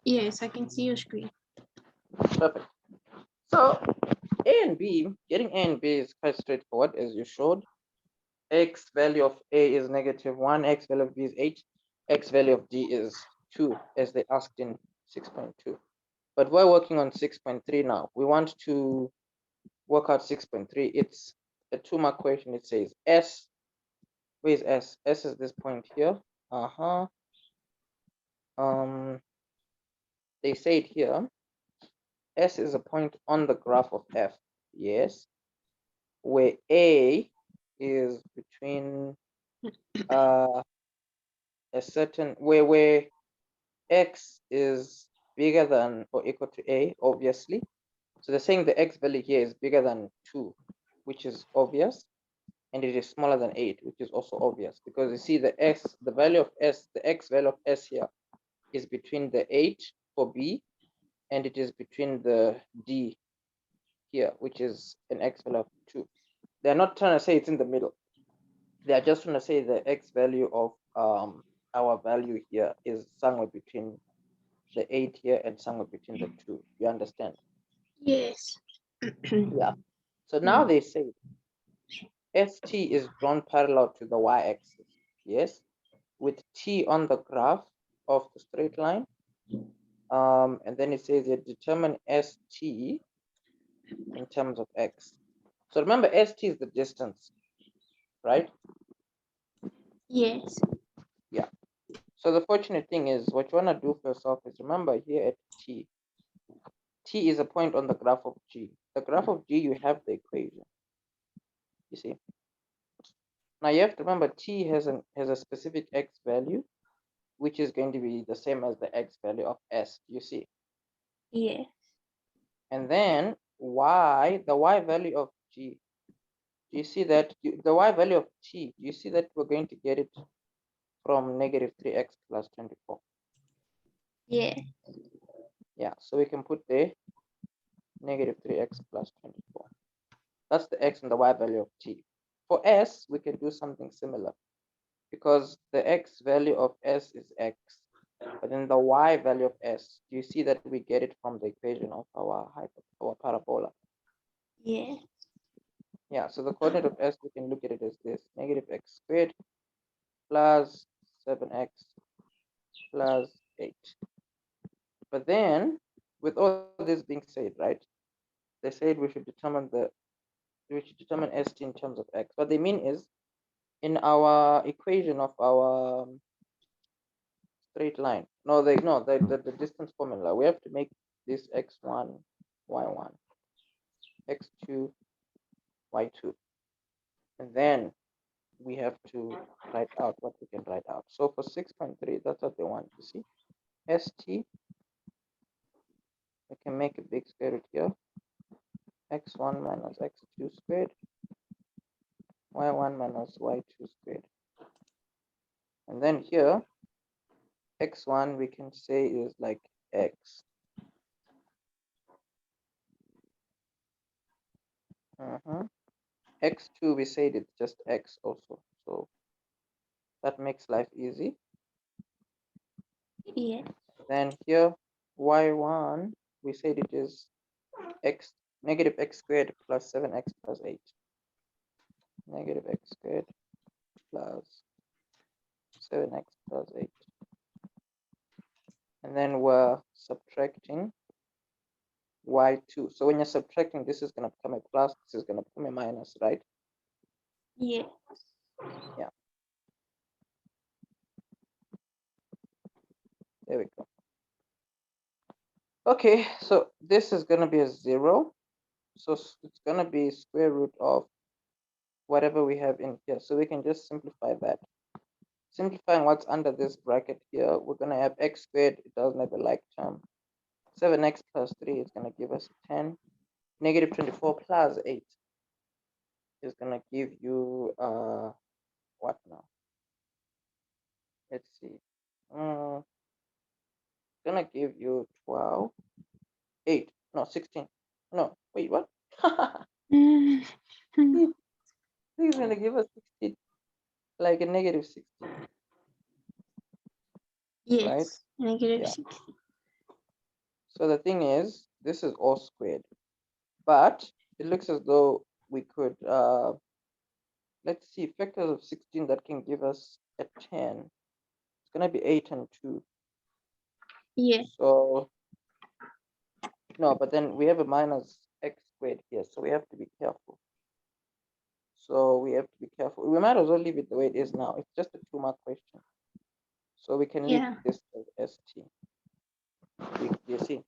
Yes, I can see your screen. Perfect. So A and B, getting A and B is quite straightforward, as you showed. X value of A is -1, X value of B is 8, X value of D is 2, as they asked in 6.2. But we're working on 6.3 now. We want to work out 6.3. It's a 2-mark question. It says S. Where is S? S is this point here. They say it here. S is a point on the graph of F. Yes. Where A is between a certain where X is bigger than or equal to A, obviously. So they're saying the X value here is bigger than 2, which is obvious. And it is smaller than 8, which is also obvious, because you see the value of S, the X value of S here is between the 8 for B, and it is between the D here, which is an X value of 2. They're not trying to say it's in the middle. They're just trying to say the X value of our value here is somewhere between the 8 here and somewhere between the 2. You understand? Yes. Yeah. So now they say ST is drawn parallel to the y-axis. Yes. With T on the graph of the straight line. And then it says that determine ST in terms of X. So remember, ST is the distance, right? Yes. Yeah. So the fortunate thing is, what you want to do for yourself is remember here at T. T is a point on the graph of G. The graph of G, you have the equation. You see? Now you have to remember T has a specific X value, which is going to be the same as the X value of S. You see? Yes. And then Y, the Y value of G. Do you see that the Y value of T, do you see that we're going to get it from -3x plus 24? Yeah. Yeah, so we can put the -3x plus 24. That's the X and the Y value of T. For S, we can do something similar because the X value of S is X, but then the Y value of S, do you see that we get it from the equation of our parabola? Yeah. Yeah, so the coordinate of S, we can look at it as this: -x squared plus 7x plus 8. But then, with all this being said, right, they said we should determine ST in terms of X. What they mean is, in our equation of our straight line, the distance formula, we have to make this x1, y1, x2, y2. And then we have to write out what we can write out. So for 6.3, that's what they want to see. ST, we can make a big square root here. X1 minus x2 squared, y1 minus y2 squared. And then here, x1 we can say is like x. X2 we said it's just x also. So that makes life easy. Yeah. Then here, y1, we said it is x, -x squared plus 7x plus 8. -x squared plus 7x plus 8. And then we're subtracting y2. So when you're subtracting, this is going to become a plus, this is going to become a minus, right? Yeah. Yeah. There we go. Okay, so this is going to be a 0. So it's going to be square root of whatever we have in here. So we can just simplify that. Simplifying what's under this bracket here, we're going to have x squared. It doesn't have a like term. 7x plus 3 is going to give us 10. -24 plus 8 is going to give you, what now? Let's see. It's going to give you 12. 8. No, 16. No, wait, what? This is going to give us 16. Like a -16. Yes. Right? Yeah. -6. So the thing is, this is all squared, but it looks as though we could, let's see, factors of 16 that can give us a 10. It's gonna be 8 and 2. Yeah. So, no, but then we have a minus x squared here, so we have to be careful. So we have to be careful. We might as well leave it the way it is now. It's just a 2-mark question. So we can leave Yeah. this as ST. You see?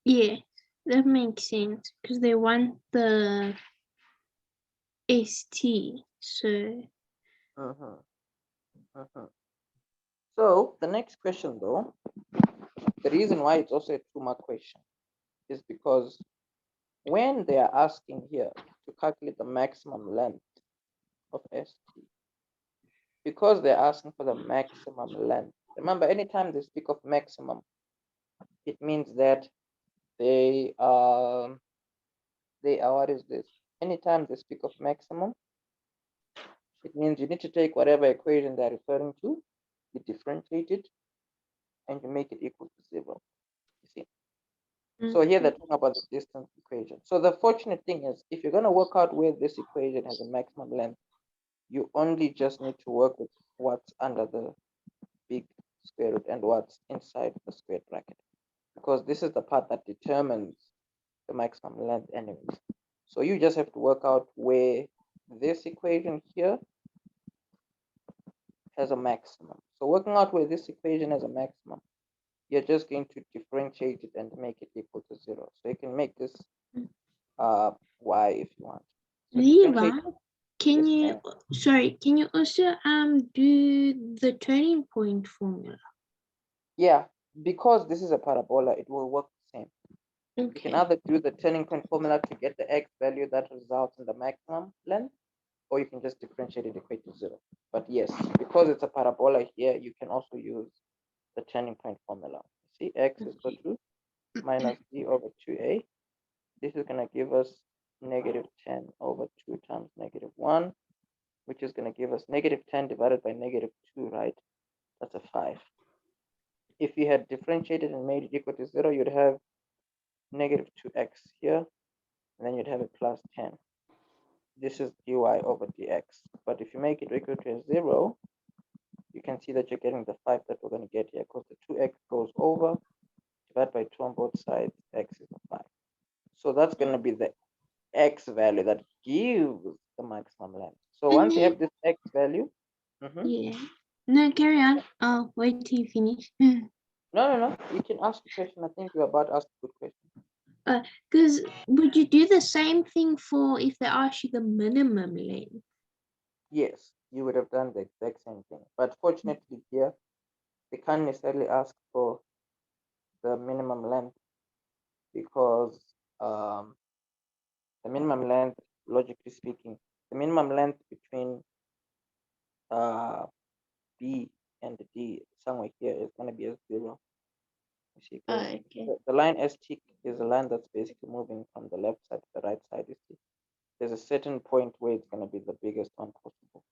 Yeah. That makes sense because they want the ST. So So the next question, though, the reason why it's also a 2-mark question is because when they are asking here to calculate the maximum length of ST, because they're asking for the maximum length, remember, anytime they speak of maximum, it means that they are, what is this? Anytime they speak of maximum, it means you need to take whatever equation they're referring to, you differentiate it, and you make it equal to 0. You see? So here they're talking about the distance equation. So the fortunate thing is, if you're going to work out where this equation has a maximum length, you only just need to work with what's under the big square root and what's inside the square bracket, because this is the part that determines the maximum length anyways. So you just have to work out where this equation here has a maximum. So working out where this equation has a maximum, you're just going to differentiate it and make it equal to 0. So you can make this y if you want. So Levi, can Yes, you ma'am. can you also do the turning point formula? Yeah, because this is a parabola, it will work the same. You can Okay. either do the turning point formula to get the x value that results in the maximum length, or you can just differentiate it equate to 0. But yes, because it's a parabola here, you can also use the turning point formula. See, x is equal to minus d over 2a. This is going to give us negative 10 over 2 times negative 1, which is going to give us negative 10 divided by negative 2, right? That's a 5. If you had differentiated and made it equal to 0, you'd have negative 2x here, and then you'd have a plus 10. This is dy over dx. But if you make it equal to 0, you can see that you're getting the 5 that we're going to get here, because the 2x goes over, divide by 2 on both sides, x is the 5. So that's going to be the x value that gives the maximum length. So once you have this x value, Yeah. No, carry on. I'll wait till you finish. no, you can ask a question. I think you're about to ask a good question. Because would you do the same thing for if they ask you the minimum length? Yes, you would have done the exact same thing. But fortunately here, they can't necessarily ask for the minimum length, because the minimum length, logically speaking, the minimum length between B and D somewhere here is going to be a 0. You see, because Okay. the line ST is a line that's basically moving from the left side to the right side. You see, there's a certain point where it's going to be the biggest one possible.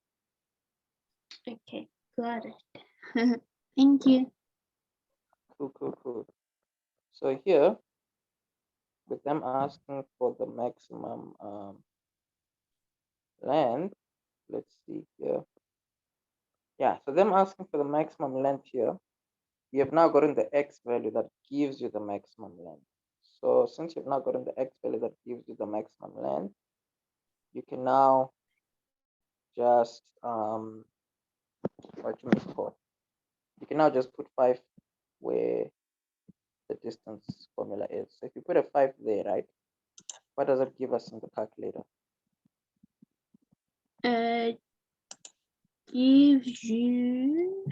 Okay. Got it. Thank you. Cool. So here, with them asking for the maximum length, let's see here. Yeah, so them asking for the maximum length here, you have now gotten the x value that gives you the maximum length. So since you've now gotten the x value that gives you the maximum length, you can now just what you may call, you can now just put 5 where the distance formula is. So if you put a 5 there, right, what does it give us in the calculator? Gives you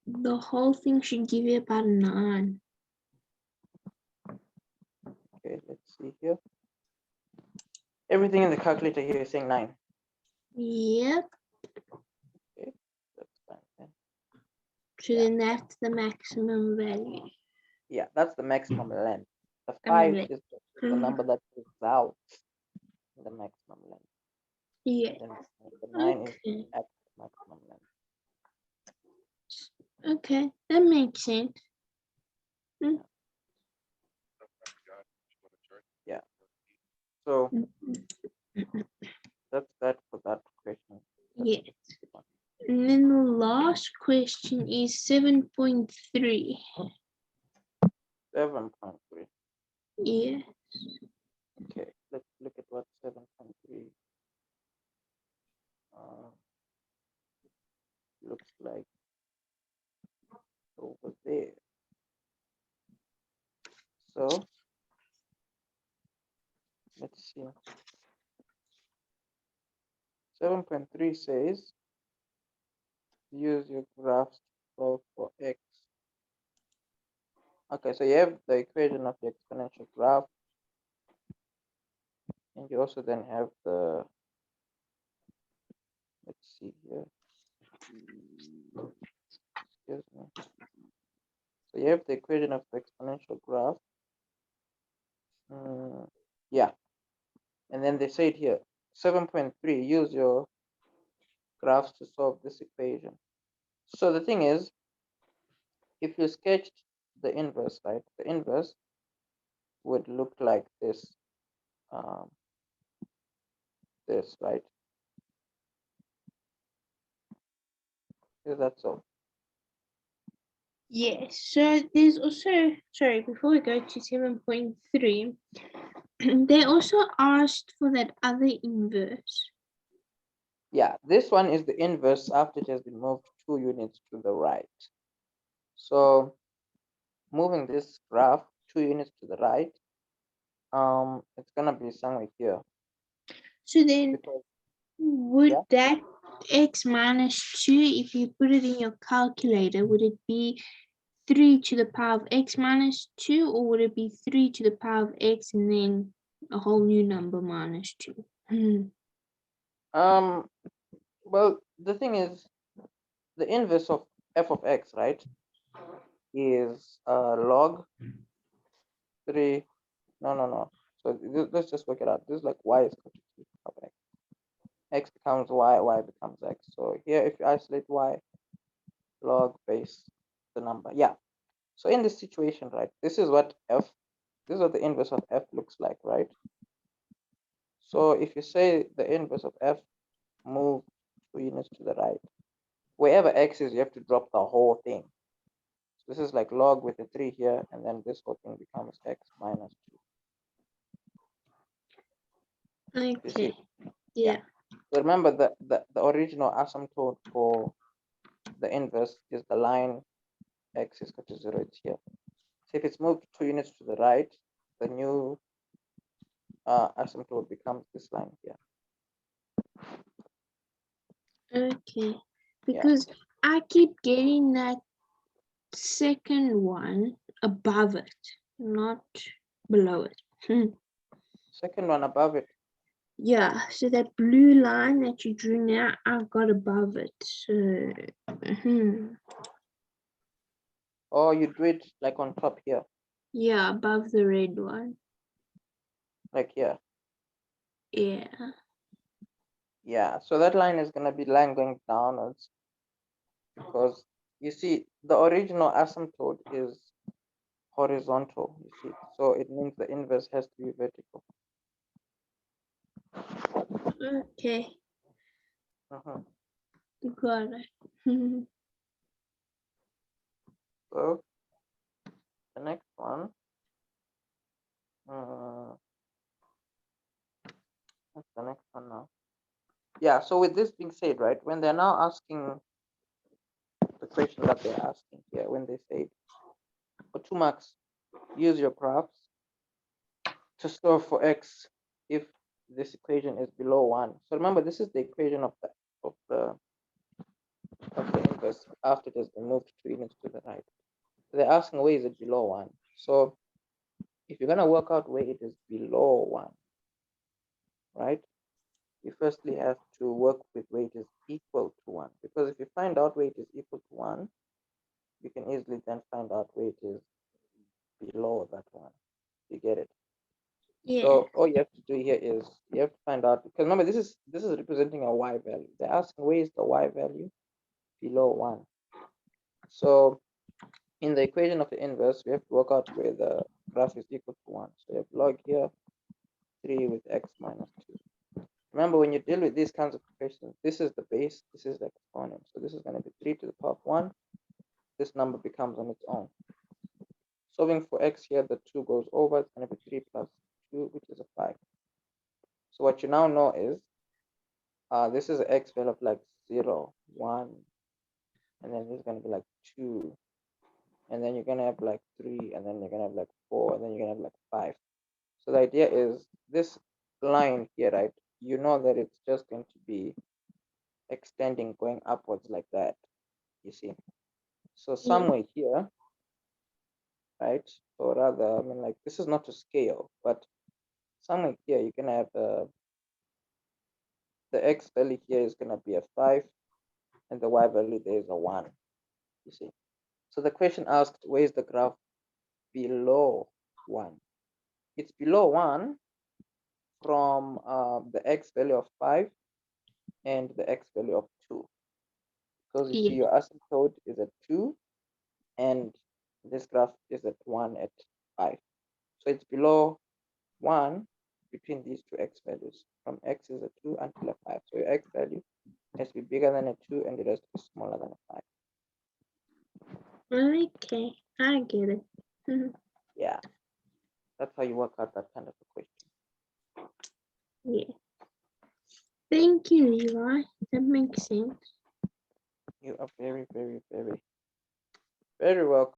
the whole thing should give you about 9. Okay, let's see here. Everything in the calculator here is saying 9. Yep. Okay, that's fine then. So then that's the maximum value. Yeah, that's the maximum length. The I mean, 5 like, is the number that results in the maximum length. yeah. And then the 9 is Okay. at the maximum length. Okay, that makes sense. Mm. Yeah. So that's that for that question. Yes. And then the last question is 7.3. 7.3. Yeah. Okay, let's look at what 7.3 looks like over there. So let's see. 7.3 says use your graphs to solve for x. Okay, so you have the equation of the exponential graph, and you also then have the, let's see here. Excuse me. So you have the equation of the exponential graph. Yeah, and then they say it here, 7.3, use your graphs to solve this equation. So the thing is, if you sketched the inverse, right, the inverse would look like this, right? Is that so? Yes. So there's also, sorry, before we go to 7.3, they also asked for that other inverse. Yeah, this one is the inverse after it has been moved 2 units to the right. So moving this graph 2 units to the right, it's gonna be somewhere here. So then Because, would yeah, that x minus 2, if you put it in your calculator, would it be 3 to the power of x minus 2, or would it be 3 to the power of x and then a whole new number minus 2? well, the thing is, the inverse of f of x, right, is log 3. No. So let's just work it out. This is like y is equal to 3 of x. X becomes y becomes x. So here, if you isolate y, log base the number. Yeah. So in this situation, right, this is what the inverse of f looks like, right? So if you say the inverse of f, move 2 units to the right, wherever x is, you have to drop the whole thing. So this is like log with a 3 here, and then this whole thing becomes x minus 2. You see? Okay. Yeah. So remember the original asymptote for the inverse is the line x is equal to 0, it's here. So if it's moved 2 units to the right, the new asymptote becomes this line here. Okay. Yeah. Because I keep getting that second one above it, not below it. Second one above it. Yeah, so that blue line that you drew now, I've got above it. So, Or you do it like on top here, yeah, above the red one. like here. Yeah. Yeah, so that line is going to be line going downwards, because you see the original asymptote is horizontal, you see, so it means the inverse has to be vertical. Okay, got it. So the next one, what's the next one now? Yeah, so with this being said, right, when they're now asking the question that they're asking here, when they say for 2 marks, use your graphs to solve for x if this equation is below 1. So remember, this is the equation of the inverse after it has been moved 2 units to the right. They're asking where is it below 1. So if you're gonna work out where it is below 1, right, you firstly have to work with where it is equal to 1, because if you find out where it is equal to 1, you can easily then find out where it is below that 1. You get it? Yeah. So all you have to do here is you have to find out, because remember, this is representing a y value. They're asking where is the y value below 1. So in the equation of the inverse, we have to work out where the graph is equal to 1. So we have log here 3 with x minus 2. Remember, when you deal with these kinds of equations, this is the base, this is the exponent. So this is going to be 3 to the power of 1. This number becomes on its own. Solving for x here, the 2 goes over. It's going to be 3 plus 2, which is a 5. So what you now know is this is an x value of like 0, 1, and then this is going to be like 2, and then you're going to have like 3, and then you're going to have like 4, and then you're going to have like 5. So the idea is this line here, right? You know that it's just going to be extending, going upwards like that, you see. So somewhere here, right? Or rather, I mean, like this is not to scale, but somewhere here you're gonna have the x value here is gonna be a 5, and the y value there is a 1. You see. So the question asked, where is the graph below 1? It's below 1 from the x value of 5 and the x value of 2, because you see Yeah. your asymptote is at 2 and this graph is at 1 at 5. So it's below 1 between these two x values. From x is a 2 until a 5. So your x value has to be bigger than a 2 and it has to be smaller than a 5. Okay, I get it. Yeah, that's how you work out that kind of a question. Yeah. Thank you, Levi. That makes sense. You are very, very, very, very welcome.